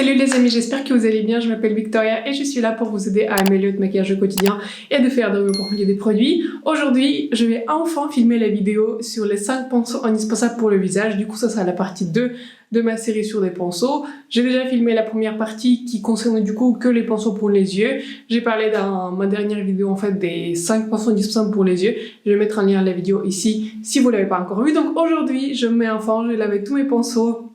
Salut les amis, j'espère que vous allez bien, je m'appelle Victoria et je suis là pour vous aider à améliorer votre maquillage au quotidien et de faire de mieux pour des produits. Aujourd'hui, je vais enfin filmer la vidéo sur les 5 pinceaux indispensables pour le visage. Du coup, ça sera la partie 2 de ma série sur des pinceaux. J'ai déjà filmé la première partie qui concerne du coup que les pinceaux pour les yeux. J'ai parlé dans ma dernière vidéo en fait des 5 pinceaux indispensables pour les yeux. Je vais mettre un lien à la vidéo ici si vous l'avez pas encore vu. Donc aujourd'hui, je mets un fond, je vais laver tous mes pinceaux.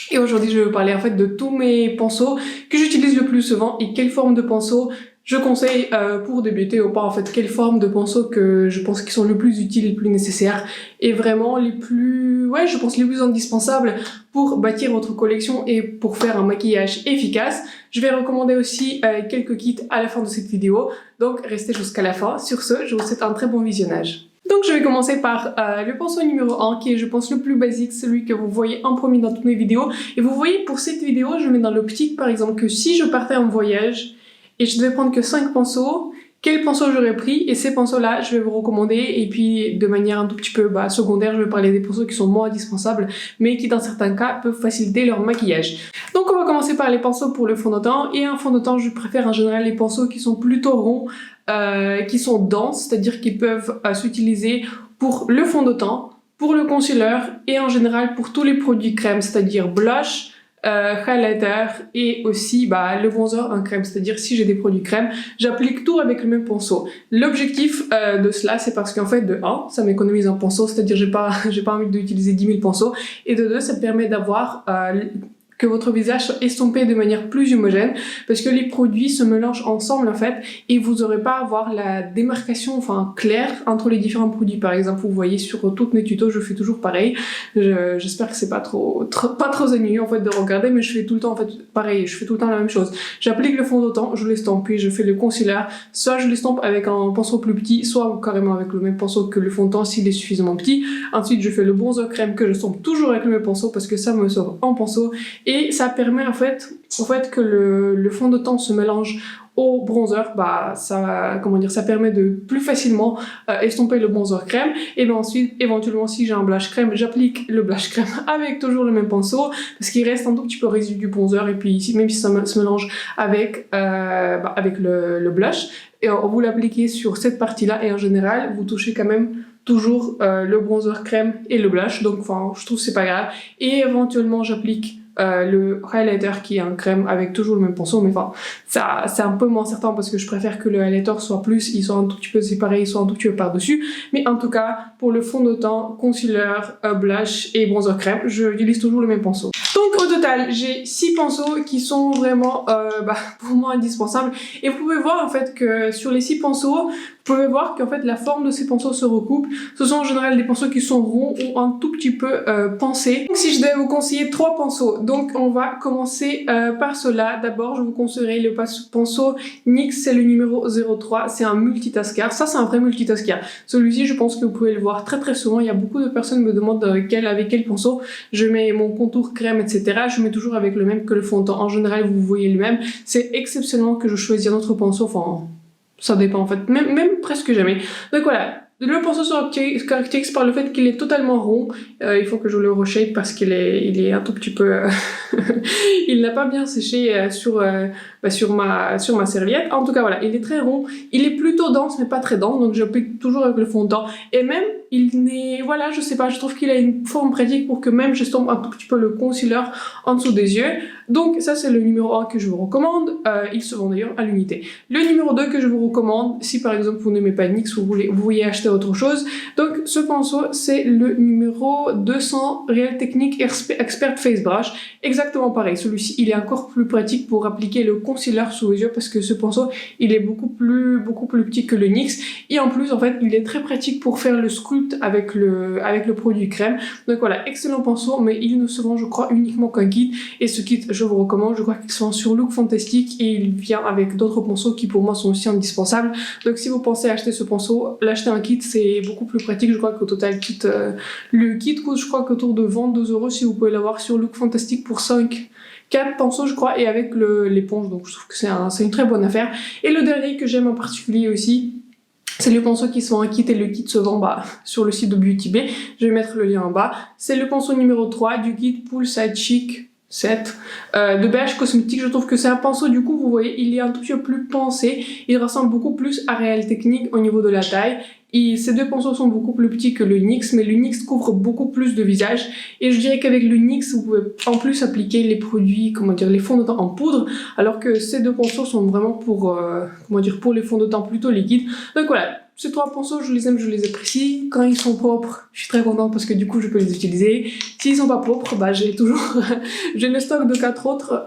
Et aujourd'hui, je vais vous parler en fait de tous mes pinceaux que j'utilise le plus souvent et quelle forme de pinceau je conseille pour débuter ou pas. En fait, quelle forme de pinceau que je pense qui sont le plus utiles, les plus nécessaires et vraiment les plus, je pense les plus indispensables pour bâtir votre collection et pour faire un maquillage efficace. Je vais recommander aussi quelques kits à la fin de cette vidéo. Donc, restez jusqu'à la fin. Sur ce, je vous souhaite un très bon visionnage. Donc je vais commencer par le pinceau numéro 1 qui est je pense le plus basique, celui que vous voyez en premier dans toutes mes vidéos. Et vous voyez pour cette vidéo, je mets dans l'optique par exemple que si je partais en voyage et je devais prendre que 5 pinceaux, quels pinceaux j'aurais pris, et ces pinceaux-là, je vais vous recommander, et puis de manière un tout petit peu secondaire, je vais parler des pinceaux qui sont moins indispensables, mais qui dans certains cas peuvent faciliter leur maquillage. Donc on va commencer par les pinceaux pour le fond de teint, et un fond de teint, je préfère en général les pinceaux qui sont plutôt ronds, qui sont denses, c'est-à-dire qu'ils peuvent s'utiliser pour le fond de teint, pour le concealer, et en général pour tous les produits crème, c'est-à-dire blush, highlighter et aussi le bronzer en crème, c'est-à-dire si j'ai des produits crème, j'applique tout avec le même pinceau. L'objectif de cela, c'est parce qu'en fait de 1, ça m'économise un pinceau, c'est-à-dire j'ai pas envie d'utiliser 10 000 pinceaux, et de 2, ça me permet d'avoir que votre visage soit estompé de manière plus homogène parce que les produits se mélangent ensemble en fait et vous n'aurez pas à avoir la démarcation claire entre les différents produits. Par exemple, vous voyez sur toutes mes tutos, je fais toujours pareil. J'espère que c'est pas trop ennuyeux en fait de regarder, mais je fais tout le temps en fait pareil, je fais tout le temps la même chose. J'applique le fond de teint, je l'estompe, puis je fais le concealer, soit je l'estompe avec un pinceau plus petit, soit carrément avec le même pinceau que le fond de teint s'il est suffisamment petit. Ensuite, je fais le bronzer crème que je stompe toujours avec le même pinceau parce que ça me sauve un pinceau. Et ça permet en fait que le fond de teint se mélange au bronzer, ça permet de plus facilement estomper le bronzer crème. Et bien ensuite, éventuellement, si j'ai un blush crème, j'applique le blush crème avec toujours le même pinceau, parce qu'il reste un tout petit peu résidu du bronzer, et puis ici, même si ça se mélange avec le blush, et vous l'appliquez sur cette partie-là, et en général, vous touchez quand même toujours le bronzer crème et le blush, donc je trouve que c'est pas grave. Et éventuellement, j'applique le highlighter qui est en crème avec toujours le même pinceau, mais ça c'est un peu moins certain parce que je préfère que le highlighter soit plus, il soit un tout petit peu séparé, il soit un tout petit peu par-dessus, mais en tout cas pour le fond de teint, concealer, blush et bronzer crème, j'utilise toujours le même pinceau. Donc au total, j'ai 6 pinceaux qui sont vraiment pour moi indispensables, et vous pouvez voir en fait que sur les 6 pinceaux, vous pouvez voir qu'en fait la forme de ces pinceaux se recoupe. Ce sont en général des pinceaux qui sont ronds ou un tout petit peu pincés. Donc si je devais vous conseiller 3 pinceaux, donc on va commencer par cela. D'abord je vous conseillerais le pinceau NYX, c'est le numéro 03, c'est un multitasker. Ça c'est un vrai multitasker. Celui-ci je pense que vous pouvez le voir très souvent. Il y a beaucoup de personnes qui me demandent avec quel pinceau je mets mon contour crème, etc. Je mets toujours avec le même que le fond de teint. En général vous voyez le même. C'est exceptionnellement que je choisis un autre pinceau, ça dépend en fait, même presque jamais. Donc voilà, le pinceau se caractérise par le fait qu'il est totalement rond. Il faut que je le reshape parce qu'il est un tout petit peu... il n'a pas bien séché sur ma serviette. En tout cas voilà, il est très rond. Il est plutôt dense mais pas très dense, donc j'applique toujours avec le fond de teint. Et même, il n'est... je sais pas, je trouve qu'il a une forme pratique pour que même j'estompe un tout petit peu le concealer en dessous des yeux. Donc ça c'est le numéro 1 que je vous recommande. Il se vend d'ailleurs à l'unité. Le numéro 2 que je vous recommande, si par exemple vous n'aimez pas NYX ou vous voulez acheter autre chose, donc ce pinceau c'est le numéro 200 Real Technique Expert Face Brush. Exactement pareil, celui-ci il est encore plus pratique pour appliquer le concealer sous les yeux parce que ce pinceau il est beaucoup plus petit que le NYX, et en plus en fait il est très pratique pour faire le sculpt avec le produit crème. Donc voilà, excellent pinceau, mais il ne se vend je crois uniquement qu'un kit, et ce kit je vous recommande, je crois qu'il se vend sur Look Fantastic et il vient avec d'autres pinceaux qui pour moi sont aussi indispensables. Donc si vous pensez acheter ce pinceau, l'acheter un kit c'est beaucoup plus pratique. Je crois qu'au total le kit coûte je crois qu'autour de 22 € si vous pouvez l'avoir sur Look Fantastic pour 4 pinceaux je crois, et avec l'éponge, donc je trouve que c'est une très bonne affaire. Et le dernier que j'aime en particulier aussi, c'est le pinceau qui se vend en kit, et le kit se vend sur le site de Beauty Bay. Je vais mettre le lien en bas. C'est le pinceau numéro 3 du kit Poolside Chic 7 de BH Cosmétique. Je trouve que c'est un pinceau, du coup vous voyez il est un tout petit peu plus pensé, il ressemble beaucoup plus à Réal Technique au niveau de la taille. Ces deux pinceaux sont beaucoup plus petits que le NYX, mais le NYX couvre beaucoup plus de visage et je dirais qu'avec le NYX vous pouvez en plus appliquer les produits, comment dire, les fonds de teint en poudre, alors que ces deux pinceaux sont vraiment pour comment dire, pour les fonds de teint plutôt liquides. Donc voilà, ces trois pinceaux, je les aime, je les apprécie. Quand ils sont propres, je suis très contente parce que du coup, je peux les utiliser. S'ils sont pas propres, bah, j'ai toujours j'ai le stock de 4 autres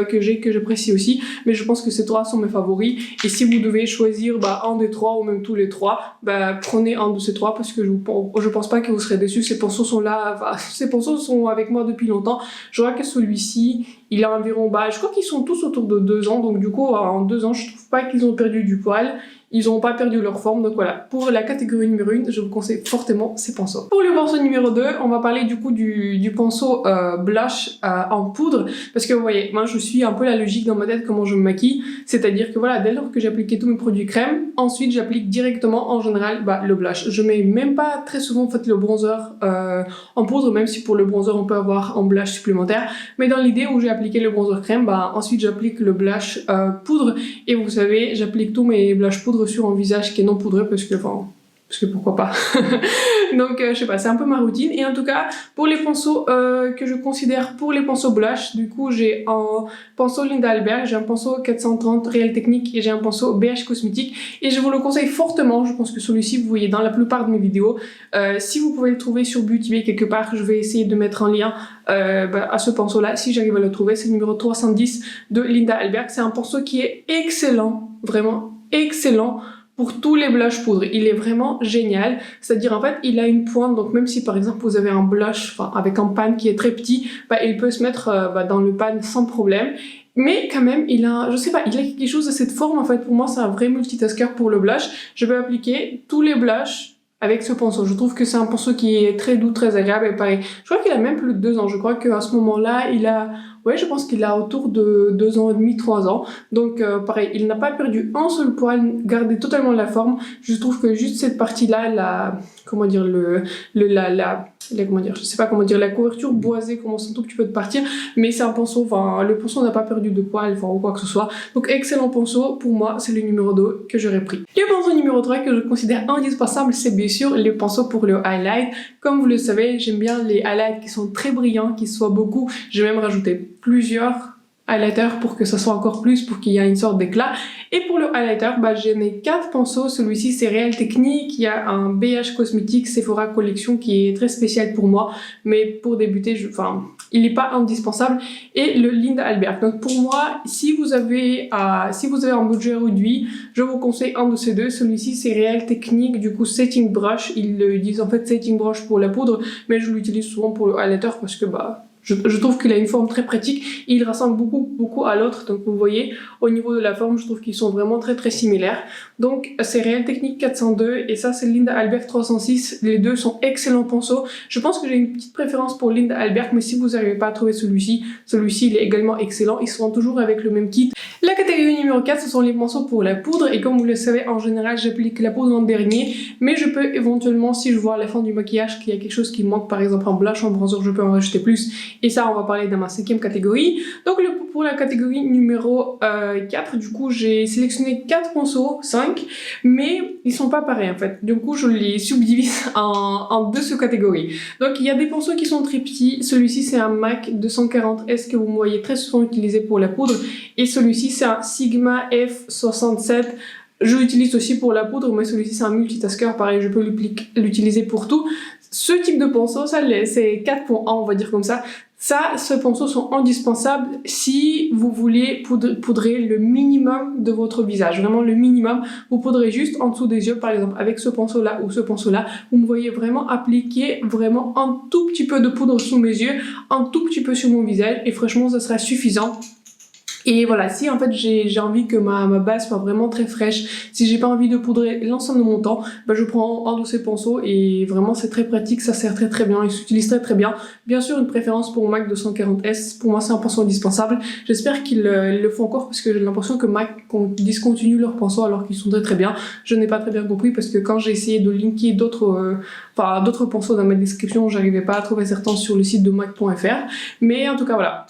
que j'apprécie aussi. Mais je pense que ces trois sont mes favoris. Et si vous devez choisir un des trois ou même tous les trois, prenez un de ces trois parce que je pense pas que vous serez déçus. Ces pinceaux sont là, ces pinceaux sont avec moi depuis longtemps. Je vois que celui-ci, il a environ, je crois qu'ils sont tous autour de 2 ans. Donc du coup, en 2 ans, je trouve pas qu'ils ont perdu du poil. Ils n'ont pas perdu leur forme, donc voilà. Pour la catégorie numéro 1, je vous conseille fortement ces pinceaux. Pour le pinceau numéro 2, on va parler du coup du pinceau blush en poudre. Parce que vous voyez, moi je suis un peu la logique dans ma tête comment je me maquille. C'est-à-dire que voilà, dès lors que j'appliquais tous mes produits crème, ensuite j'applique directement en général le blush. Je mets même pas très souvent en fait le bronzer en poudre, même si pour le bronzer on peut avoir un blush supplémentaire. Mais dans l'idée où j'ai appliqué le bronzer crème, ensuite j'applique le blush poudre. Et vous savez, j'applique tous mes blush poudre sur un visage qui est non poudré parce que pourquoi pas. Donc je sais pas, c'est un peu ma routine. Et en tout cas, pour les pinceaux que je considère pour les pinceaux blush, du coup j'ai un pinceau Linda Albert, j'ai un pinceau 430 Réal Technique et j'ai un pinceau BH Cosmétique. Et je vous le conseille fortement, je pense que celui-ci vous voyez dans la plupart de mes vidéos. Si vous pouvez le trouver sur Beauty Bay quelque part, je vais essayer de mettre un lien à ce pinceau là si j'arrive à le trouver. C'est le numéro 310 de Linda Albert. C'est un pinceau qui est excellent, vraiment excellent pour tous les blush poudres. Il est vraiment génial, c'est-à-dire en fait il a une pointe, donc même si par exemple vous avez un blush avec un pan qui est très petit, il peut se mettre dans le pan sans problème. Mais quand même, il a quelque chose de cette forme, en fait, pour moi c'est un vrai multitasker pour le blush. Je vais appliquer tous les blushs avec ce pinceau. Je trouve que c'est un pinceau qui est très doux, très agréable et pareil. Je crois qu'il a même plus de 2 ans, je crois qu'à ce moment-là, je pense qu'il a autour de 2 ans et demi, 3 ans. Donc pareil, il n'a pas perdu un seul poil, gardé totalement la forme. Je trouve que juste cette partie-là, je sais pas comment dire, la couverture boisée commence un tout petit peu de partir, mais c'est un pinceau, le pinceau n'a pas perdu de poil, ou quoi que ce soit. Donc excellent pinceau, pour moi, c'est le numéro 2 que j'aurais pris. Le pinceau numéro 3 que je considère indispensable, c'est bien sûr le pinceau pour le highlight. Comme vous le savez, j'aime bien les highlights qui sont très brillants, qui soient beaucoup. J'ai même rajouté plusieurs highlighters pour que ça soit encore plus, pour qu'il y ait une sorte d'éclat. Et pour le highlighter, j'en ai 4 pinceaux. Celui-ci c'est Réal Technique, il y a un BH Cosmétique Sephora Collection qui est très spécial pour moi, mais pour débuter, il n'est pas indispensable, et le Linda Albert. Donc pour moi, si vous avez un budget réduit, je vous conseille un de ces deux. Celui-ci c'est Réal Technique, du coup Setting Brush. Ils disent en fait Setting Brush pour la poudre, mais je l'utilise souvent pour le highlighter parce que je trouve qu'il a une forme très pratique et il ressemble beaucoup à l'autre. Donc vous voyez, au niveau de la forme, je trouve qu'ils sont vraiment très similaires. Donc c'est Réal Technique 402 et ça c'est Linda Albert 306. Les deux sont excellents pinceaux. Je pense que j'ai une petite préférence pour Linda Albert, mais si vous n'arrivez pas à trouver celui-ci il est également excellent. Ils sont toujours avec le même kit. La catégorie numéro 4, ce sont les pinceaux pour la poudre. Et comme vous le savez, en général, j'applique la poudre en dernier. Mais je peux éventuellement, si je vois à la fin du maquillage qu'il y a quelque chose qui manque, par exemple en blush, en bronzer, je peux en rajouter plus. Et ça, on va parler dans ma 5e catégorie. Donc pour la catégorie numéro 4, du coup, j'ai sélectionné 4 pinceaux, 5. Mais ils sont pas pareils en fait. Du coup, je les subdivise en 2 sous-catégories. Donc il y a des pinceaux qui sont très petits. Celui-ci, c'est un MAC 240S que vous me voyez très souvent utilisé pour la poudre. Et celui-ci, c'est un Sigma F67. Je l'utilise aussi pour la poudre, mais celui-ci c'est un multitasker, pareil, je peux l'utiliser pour tout. Ce type de pinceau, c'est 4.1, on va dire comme ça. Ces pinceaux sont indispensables si vous voulez poudrer le minimum de votre visage, vraiment le minimum. Vous poudrez juste en dessous des yeux, par exemple, avec ce pinceau-là ou ce pinceau-là. Vous me voyez vraiment appliquer vraiment un tout petit peu de poudre sous mes yeux, un tout petit peu sur mon visage, et franchement, ça sera suffisant. Et voilà, si en fait j'ai envie que ma base soit vraiment très fraîche, si j'ai pas envie de poudrer l'ensemble de mon temps, bah je prends un de ces pinceaux et vraiment c'est très pratique, ça sert très très bien, il s'utilise très très bien. Bien sûr une préférence pour MAC 240S, pour moi c'est un pinceau indispensable. J'espère qu'ils le font encore parce que j'ai l'impression que MAC discontinue leurs pinceaux alors qu'ils sont très très bien. Je n'ai pas très bien compris parce que quand j'ai essayé de linker d'autres pinceaux dans ma description, j'arrivais pas à trouver certains sur le site de MAC.fr. Mais en tout cas voilà,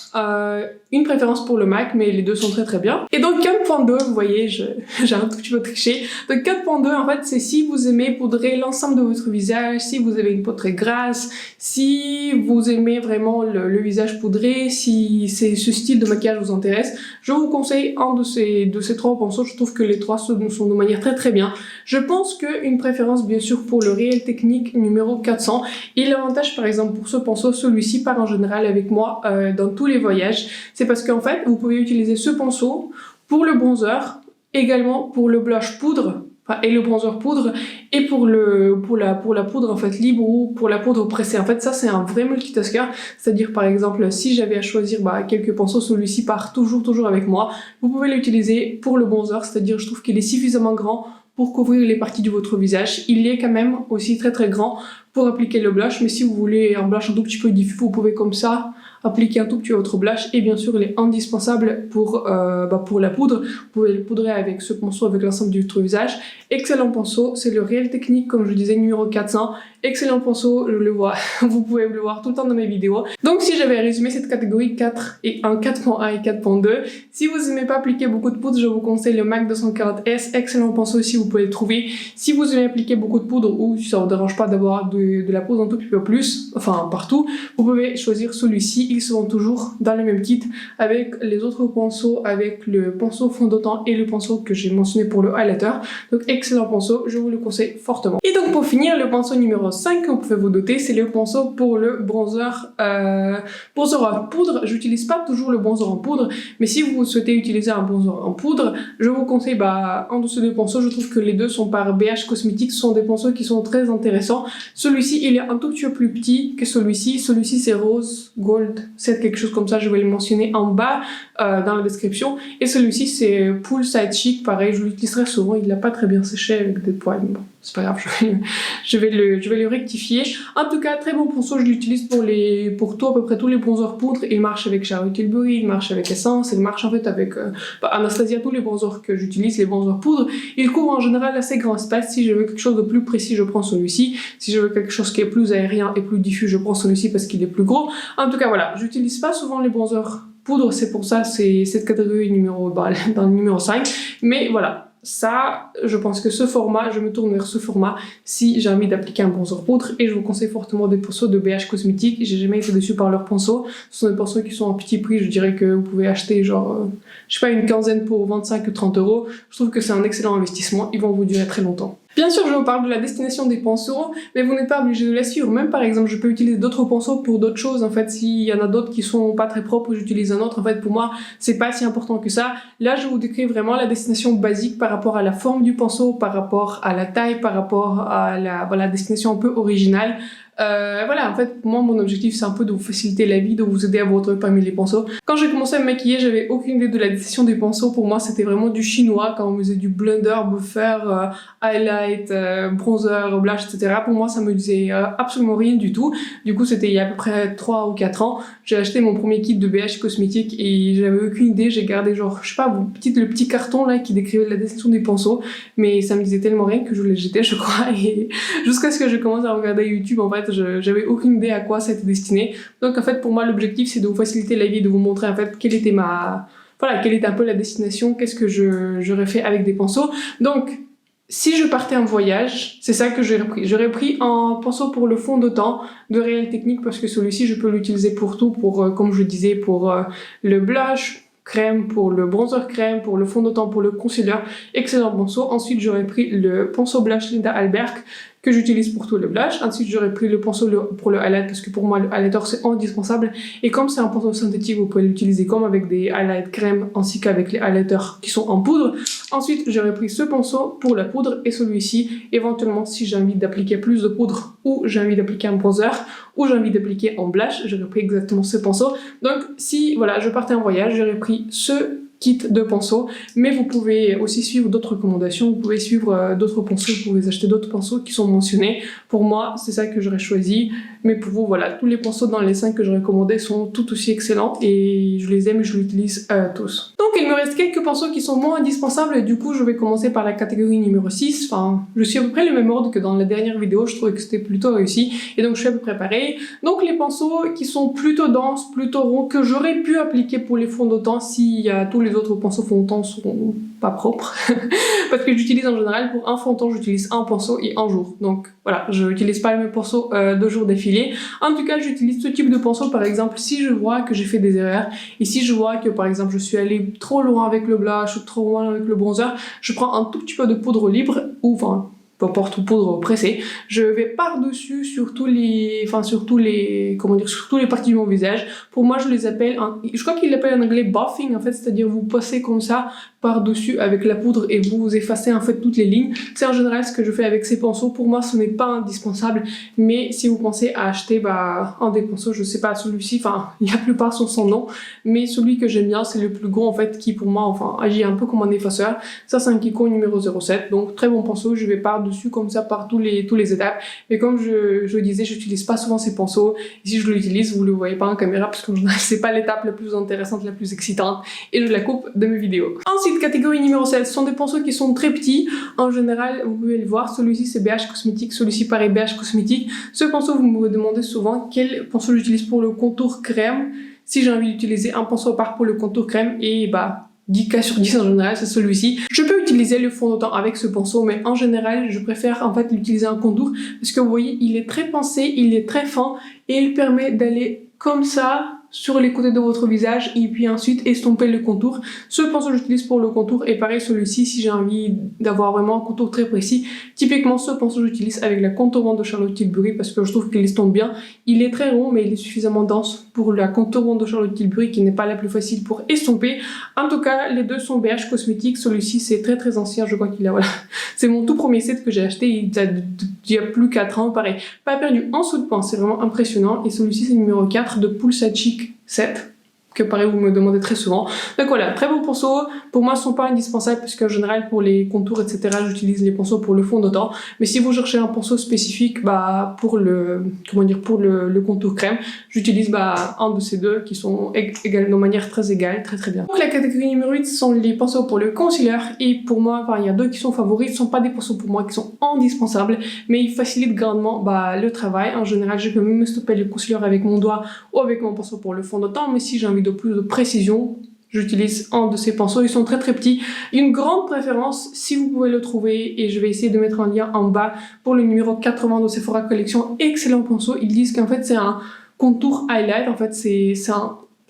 une préférence pour le MAC, mais les deux sont très très bien. Et donc 4.2, vous voyez, j'ai un tout petit peu triché. Donc 4.2 en fait c'est si vous aimez poudrer l'ensemble de votre visage, si vous avez une peau très grasse, si vous aimez vraiment le visage poudré, si ce style de maquillage vous intéresse, je vous conseille un de ces trois pinceaux. Je trouve que les trois sont de manière très très bien. Je pense qu'une préférence bien sûr pour le Réel Technique numéro 400. Et l'avantage par exemple pour ce pinceau, celui-ci part en général avec moi dans tous les voyages. C'est parce qu'en fait vous pouvez utiliser ce pinceau pour le bronzer, également pour le blush poudre, et le bronzer poudre, et pour la poudre en fait libre ou pour la poudre pressée. En fait ça c'est un vrai multitasker, c'est-à-dire par exemple si j'avais à choisir quelques pinceaux, celui-ci part toujours avec moi. Vous pouvez l'utiliser pour le bronzer, c'est-à-dire je trouve qu'il est suffisamment grand pour couvrir les parties de votre visage. Il est quand même aussi très très grand pour appliquer le blush, mais si vous voulez un blush un tout petit peu diffus, vous pouvez comme ça appliquer un tout petit peu votre blush. Et bien sûr il est indispensable pour la poudre. Vous pouvez le poudrer avec ce pinceau, avec l'ensemble de votre visage. Excellent pinceau, c'est le Réel Technique comme je disais numéro 400. Excellent pinceau, je le vois, vous pouvez le voir tout le temps dans mes vidéos. Donc si j'avais résumé cette catégorie 4 et 4.1 et 4.2, si vous n'aimez pas appliquer beaucoup de poudre, je vous conseille le MAC 240S, excellent pinceau si vous pouvez le trouver. Si vous aimez appliquer beaucoup de poudre ou si ça vous dérange pas d'avoir de la poudre un tout petit peu plus, enfin partout, vous pouvez choisir celui-ci. Ils seront toujours dans le même kit avec les autres pinceaux, avec le pinceau fond de teint et le pinceau que j'ai mentionné pour le highlighter. Donc excellent pinceau, je vous le conseille fortement. Et donc pour finir, le pinceau numéro 5 que vous pouvez vous doter, c'est le pinceau pour le bronzer en poudre. J'utilise pas toujours le bronzer en poudre, mais si vous souhaitez utiliser un bronzer en poudre, je vous conseille un de ces deux pinceaux. Je trouve que les deux sont par BH Cosmetics, ce sont des pinceaux qui sont très intéressants. Celui-ci il est un tout petit peu plus petit que celui-ci. Celui-ci c'est rose gold, c'est quelque chose comme ça, je vais le mentionner en bas dans la description. Et celui-ci c'est Poolside Chic, pareil, je l'utiliserai souvent, il n'a pas très bien séché avec des poils, mais bon, c'est pas grave, je vais le rectifier. En tout cas, très bon pinceau, je l'utilise pour tout, à peu près tous les bronzers poudre. Il marche avec Charlotte Tilbury, il marche avec Essence, il marche en fait avec Anastasia, tous les bronzers que j'utilise, les bronzers poudre. Il couvre en général assez grand espace. Si je veux quelque chose de plus précis, je prends celui-ci. Si je veux quelque chose qui est plus aérien et plus diffus, je prends celui-ci parce qu'il est plus gros. En tout cas, voilà, j'utilise pas souvent les bronzers poudre, c'est pour ça, c'est cette catégorie dans le numéro 5. Mais voilà. Ça, je pense que ce format, je me tourne vers ce format si j'ai envie d'appliquer un bronzer poudre, et je vous conseille fortement des pinceaux de BH Cosmetics. J'ai jamais été déçue par leurs pinceaux. Ce sont des pinceaux qui sont en petit prix, je dirais que vous pouvez acheter genre, je sais pas, une quinzaine pour 25 ou 30 euros. Je trouve que c'est un excellent investissement, ils vont vous durer très longtemps. Bien sûr, je vous parle de la destination des pinceaux, mais vous n'êtes pas obligé de la suivre. Même par exemple, je peux utiliser d'autres pinceaux pour d'autres choses. En fait, s'il y en a d'autres qui sont pas très propres, j'utilise un autre. En fait, pour moi, c'est pas si important que ça. Là, je vous décris vraiment la destination basique par rapport à la forme du pinceau, par rapport à la taille, par rapport à la destination un peu originale. Voilà, en fait, moi, mon objectif, c'est un peu de vous faciliter la vie, de vous aider à vous retrouver parmi les pinceaux. Quand j'ai commencé à me maquiller, j'avais aucune idée de la destination des pinceaux. Pour moi, c'était vraiment du chinois, quand on faisait du blender, buffer, highlight, bronzer, blush, etc. Pour moi, ça me disait absolument rien du tout. Du coup, c'était il y a à peu près 3 ou 4 ans. J'ai acheté mon premier kit de BH Cosmetics et j'avais aucune idée. J'ai gardé genre, je sais pas, le petit carton là qui décrivait la destination des pinceaux. Mais ça me disait tellement rien que je l'ai jeté, je crois. Et jusqu'à ce que je commence à regarder YouTube, en fait, j'avais aucune idée à quoi ça était destiné. Donc en fait pour moi l'objectif c'est de vous faciliter la vie, de vous montrer en fait quelle était un peu la destination, qu'est-ce que j'aurais fait avec des pinceaux. Donc si je partais en voyage, c'est ça que j'aurais pris. J'aurais pris un pinceau pour le fond de teint de Réel Technique parce que celui-ci je peux l'utiliser pour tout, pour comme je disais, pour le blush crème, pour le bronzer crème, pour le fond de teint, pour le concealer. Excellent pinceau. Ensuite j'aurais pris le pinceau blush Linda Alberg que j'utilise pour tout le blush. Ensuite, j'aurais pris le pinceau pour le highlight parce que pour moi, le highlighter, c'est indispensable. Et comme c'est un pinceau synthétique, vous pouvez l'utiliser comme avec des highlights crème ainsi qu'avec les highlighters qui sont en poudre. Ensuite, j'aurais pris ce pinceau pour la poudre et celui-ci, éventuellement, si j'ai envie d'appliquer plus de poudre ou j'ai envie d'appliquer un bronzer ou j'ai envie d'appliquer en blush, j'aurais pris exactement ce pinceau. Donc, si, voilà, je partais en voyage, j'aurais pris ce kit de pinceaux, mais vous pouvez aussi suivre d'autres recommandations, vous pouvez suivre d'autres pinceaux, vous pouvez acheter d'autres pinceaux qui sont mentionnés. Pour moi, c'est ça que j'aurais choisi, mais pour vous, voilà, tous les pinceaux dans les 5 que je recommandais sont tout aussi excellents et je les aime et je les utilise tous. Donc il me reste quelques pinceaux qui sont moins indispensables et du coup je vais commencer par la catégorie numéro 6. Enfin, je suis à peu près le même ordre que dans la dernière vidéo, je trouvais que c'était plutôt réussi et donc je suis à peu près pareil. Donc les pinceaux qui sont plutôt denses, plutôt ronds, que j'aurais pu appliquer pour les fonds de teint si tous les autres pinceaux fonds de teint sont pas propres. Parce que j'utilise en général pour un fond de teint, j'utilise un pinceau et un jour. Donc voilà, je n'utilise pas les mêmes pinceaux 2 jours d'affilée. En tout cas, j'utilise ce type de pinceau par exemple si je vois que j'ai fait des erreurs et si je vois que par exemple je suis allée trop loin avec le blush ou trop loin avec le bronzer, je prends un tout petit peu de poudre libre ou enfin peu importe, ou poudre pressée, je vais par-dessus sur tous les parties de mon visage. Pour moi, je les appelle, je crois qu'ils l'appellent en anglais buffing en fait, c'est-à-dire vous passez comme ça par-dessus avec la poudre et vous effacez en fait toutes les lignes. C'est en général ce que je fais avec ces pinceaux. Pour moi, ce n'est pas indispensable, mais si vous pensez à acheter un des pinceaux, je sais pas, celui-ci, enfin, la plupart sont sans nom, mais celui que j'aime bien, c'est le plus gros en fait, qui pour moi, enfin, agit un peu comme un effaceur. Ça, c'est un Kiko numéro 07, donc très bon pinceau, je vais par-dessus comme ça par tous les étapes, mais comme je disais, j'utilise pas souvent ces pinceaux, et si je l'utilise, vous le voyez pas en caméra, parce que c'est pas l'étape la plus intéressante, la plus excitante, et je la coupe de mes vidéos. Ensuite, catégorie numéro 7, ce sont des pinceaux qui sont très petits. En général, vous pouvez le voir, celui-ci c'est BH Cosmétique, celui-ci pareil BH Cosmétique. Ce pinceau, vous me demandez souvent quel pinceau j'utilise pour le contour crème. Si j'ai envie d'utiliser un pinceau à part pour le contour crème, et 10 cas sur 10 en général, c'est celui-ci. Je peux utiliser le fond de teint avec ce pinceau, mais en général, je préfère en fait l'utiliser en contour, parce que vous voyez, il est très pincé, il est très fin, et il permet d'aller comme ça sur les côtés de votre visage et puis ensuite estomper le contour. Ce pinceau j'utilise pour le contour et pareil celui-ci si j'ai envie d'avoir vraiment un contour très précis. Typiquement ce pinceau j'utilise avec la contourante de Charlotte Tilbury parce que je trouve qu'il estompe bien. Il est très rond mais il est suffisamment dense pour la contourante de Charlotte Tilbury qui n'est pas la plus facile pour estomper. En tout cas les deux sont BH Cosmétique. Celui-ci c'est très ancien, je crois qu'il a voilà. C'est mon tout premier set que j'ai acheté il y a plus 4 ans, pareil. Pas perdu un seul point, c'est vraiment impressionnant. Et celui-ci c'est numéro 4 de Pulsachic 7 que pareil vous me demandez très souvent. Donc voilà, très beaux pinceaux. Pour moi, ce ne sont pas indispensables parce qu'en général, pour les contours, etc., j'utilise les pinceaux pour le fond de teint. Mais si vous cherchez un pinceau spécifique pour le contour crème, j'utilise un de ces deux qui sont de manière très égale, très bien. Donc la catégorie numéro 8, ce sont les pinceaux pour le concealer. Et pour moi, il y a deux qui sont favoris. Ce ne sont pas des pinceaux pour moi qui sont indispensables, mais ils facilitent grandement le travail. En général, je peux même stopper le concealer avec mon doigt ou avec mon pinceau pour le fond de teint. Mais si j'ai envie de plus de précision, j'utilise un de ces pinceaux, ils sont très petits. Une grande préférence, si vous pouvez le trouver, et je vais essayer de mettre un lien en bas pour le numéro 80 de Sephora Collection, excellent pinceau. Ils disent qu'en fait c'est un contour highlight, en fait c'est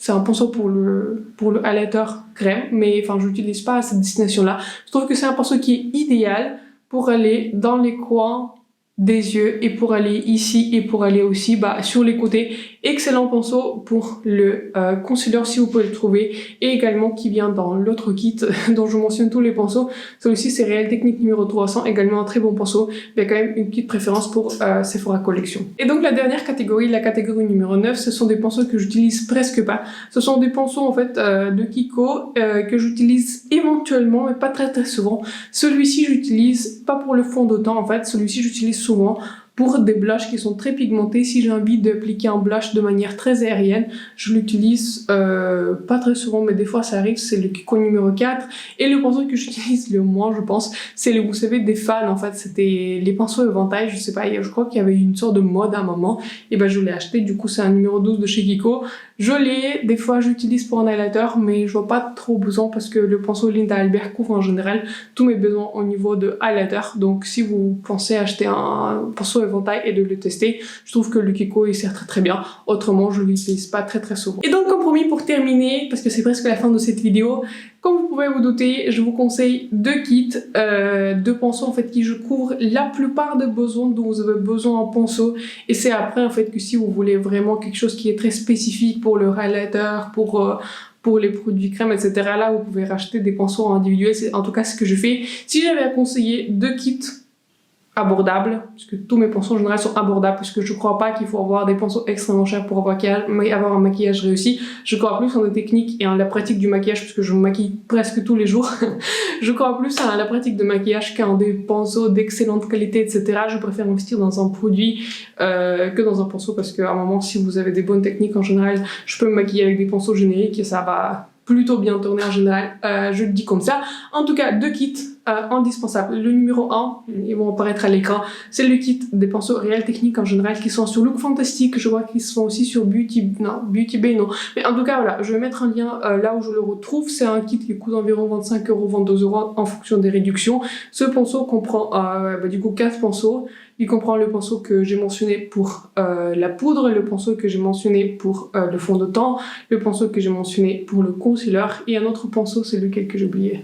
un pinceau pour le highlighter crème, mais enfin je l'utilise pas à cette destination-là. Je trouve que c'est un pinceau qui est idéal pour aller dans les coins des yeux et pour aller ici et pour aller aussi sur les côtés. Excellent pinceau pour le concealer si vous pouvez le trouver et également qui vient dans l'autre kit dont je mentionne tous les pinceaux. Celui-ci c'est Réel Technique numéro 300, également un très bon pinceau. Il y a quand même une petite préférence pour Sephora Collection. Et donc la dernière catégorie, la catégorie numéro 9, ce sont des pinceaux que j'utilise presque pas. Ce sont des pinceaux en fait de Kiko que j'utilise éventuellement mais pas très souvent. Celui-ci j'utilise pas pour le fond de teint en fait, celui-ci j'utilise souvent pour des blushs qui sont très pigmentés. Si j'ai envie d'appliquer un blush de manière très aérienne, je l'utilise pas très souvent, mais des fois ça arrive, c'est le Kiko numéro 4. Et le pinceau que j'utilise le moins, je pense, c'est vous savez, des fans, en fait, c'était les pinceaux éventail, je sais pas, je crois qu'il y avait une sorte de mode à un moment, et je l'ai acheté, du coup c'est un numéro 12 de chez Kiko. Je l'ai, des fois j'utilise pour un highlighter, mais je vois pas trop besoin parce que le pinceau Linda Albert couvre en général tous mes besoins au niveau de highlighter. Donc si vous pensez acheter un pinceau éventail et de le tester, je trouve que le Kiko il sert très bien. Autrement, je l'utilise pas très souvent. Et donc comme promis, pour terminer, parce que c'est presque la fin de cette vidéo, comme vous pouvez vous douter, je vous conseille deux kits, deux pinceaux en fait qui je couvre la plupart des besoins dont vous avez besoin en pinceau. Et c'est après en fait que si vous voulez vraiment quelque chose qui est très spécifique pour le highlighter, pour les produits crème, etc. Là, vous pouvez racheter des pinceaux individuels. C'est en tout cas ce que je fais. Si j'avais à conseiller deux kits abordable, parce que tous mes pinceaux en général sont abordables, parce que je crois pas qu'il faut avoir des pinceaux extrêmement chers pour avoir un maquillage réussi. Je crois plus en des techniques et en la pratique du maquillage, parce que je me maquille presque tous les jours. Je crois plus à la pratique de maquillage qu'en des pinceaux d'excellente qualité, etc. Je préfère investir dans un produit que dans un pinceau, parce qu'à un moment, si vous avez des bonnes techniques en général, je peux me maquiller avec des pinceaux génériques et ça va plutôt bien tourner en général, je le dis comme ça. En tout cas, 2 kits indispensables. Le numéro 1, ils vont apparaître à l'écran, c'est le kit des pinceaux Real Techniques en général qui sont sur Look Fantastic. Je vois qu'ils sont aussi sur Beauty Bay, non. Mais en tout cas, voilà, je vais mettre un lien là où je le retrouve. C'est un kit qui coûte environ 25 €, 22 € en fonction des réductions. Ce pinceau comprend du coup 4 pinceaux. Il comprend le pinceau que j'ai mentionné pour la poudre, le pinceau que j'ai mentionné pour le fond de teint, le pinceau que j'ai mentionné pour le concealer et un autre pinceau, c'est lequel que j'ai oublié.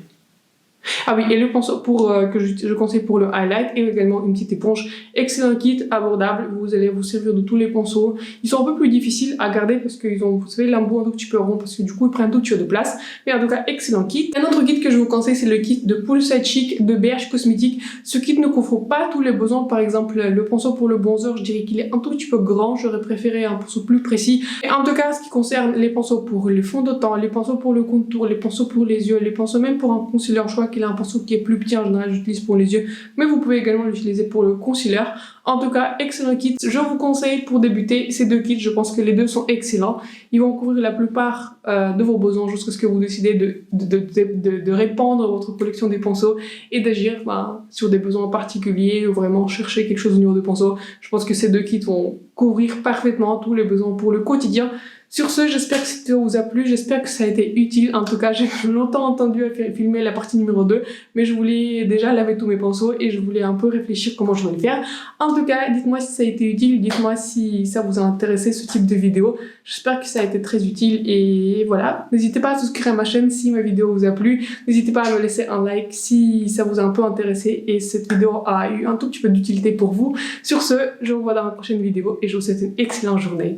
Ah oui, et le pinceau que je conseille pour le highlight et également une petite éponge. Excellent kit, abordable, vous allez vous servir de tous les pinceaux. Ils sont un peu plus difficiles à garder parce qu'ils ont, vous savez, l'embout un tout petit peu rond parce que du coup ils prennent un tout petit peu de place. Mais en tout cas, excellent kit. Un autre kit que je vous conseille, c'est le kit de Poolside Chic de BH Cosmetics. Ce kit ne couvre pas tous les besoins. Par exemple, le pinceau pour le bronzer, je dirais qu'il est un tout petit peu grand. J'aurais préféré un pinceau plus précis. Et en tout cas, ce qui concerne les pinceaux pour les fonds de teint, les pinceaux pour le contour, les pinceaux pour les yeux, les pinceaux même pour un concealer, je crois qu'il a un pinceau qui est plus petit en général, j'utilise pour les yeux, mais vous pouvez également l'utiliser pour le concealer. En tout cas, excellent kit. Je vous conseille pour débuter ces 2 kits. Je pense que les 2 sont excellents. Ils vont couvrir la plupart de vos besoins jusqu'à ce que vous décidez de répandre votre collection des pinceaux et d'agir sur des besoins particuliers ou vraiment chercher quelque chose au niveau de pinceaux. Je pense que ces 2 kits vont couvrir parfaitement tous les besoins pour le quotidien. Sur ce, j'espère que cette vidéo vous a plu, j'espère que ça a été utile. En tout cas, j'ai longtemps entendu filmer la partie numéro 2, mais je voulais déjà laver tous mes pinceaux et je voulais un peu réfléchir comment je vais le faire. En tout cas, dites-moi si ça a été utile, dites-moi si ça vous a intéressé ce type de vidéo. J'espère que ça a été très utile et voilà. N'hésitez pas à souscrire à ma chaîne si ma vidéo vous a plu. N'hésitez pas à me laisser un like si ça vous a un peu intéressé et cette vidéo a eu un tout petit peu d'utilité pour vous. Sur ce, je vous vois dans la prochaine vidéo et je vous souhaite une excellente journée.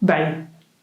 Bye.